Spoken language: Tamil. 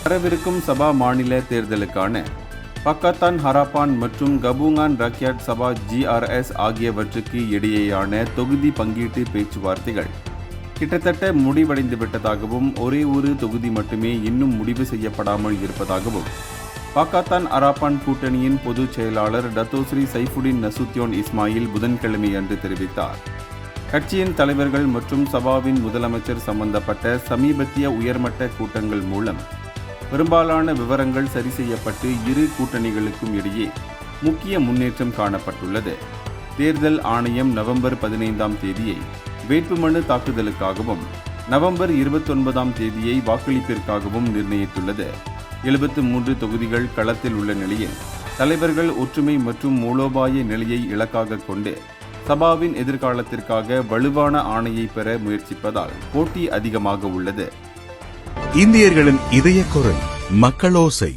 வரவிருக்கும் சபா மாநில தேர்தலுக்கான பக்காத்தான் ஹராப்பான் மற்றும் கபூங்கான் ரக்யாட் சபா GRS ஆகியவற்றுக்கு இடையேயான தொகுதி பங்கீட்டு பேச்சுவார்த்தைகள் கிட்டத்தட்ட முடிவடைந்துவிட்டதாகவும் ஒரே ஒரு தொகுதி மட்டுமே இன்னும் முடிவு செய்யப்படாமல் இருப்பதாகவும் பக்காத்தான் ஹராப்பான் கூட்டணியின் பொதுச் செயலாளர் டத்தோஸ்ரீ சைஃபுடின் நசுத்யோன் இஸ்மாயில் புதன்கிழமை அன்று தெரிவித்தார். கட்சியின் தலைவர்கள் மற்றும் சபாவின் முதலமைச்சர் சம்பந்தப்பட்ட சமீபத்திய உயர்மட்ட கூட்டங்கள் மூலம் பெரும்பாலான விவரங்கள் சரி செய்யப்பட்டு இரு கூட்டணிகளுக்கும் இடையே முக்கிய முன்னேற்றம் காணப்பட்டுள்ளது. தேர்தல் ஆணையம் நவம்பர் 15ஆம் தேதியை வேட்புமனு தாக்குதலுக்காகவும் நவம்பர் 29ஆம் தேதியை வாக்களிப்பிற்காகவும் நிர்ணயித்துள்ளது. 73 தொகுதிகள் களத்தில் உள்ள நிலையில் தலைவர்கள் ஒற்றுமை மற்றும் மூலோபாய நிலையை இலக்காக கொண்டு சபாவின் எதிர்காலத்திற்காக வலுவான ஆணையை பெற முயற்சிப்பதால் போட்டி அதிகமாக உள்ளது. இந்தியர்களின் இதய குரல் மக்களோசை.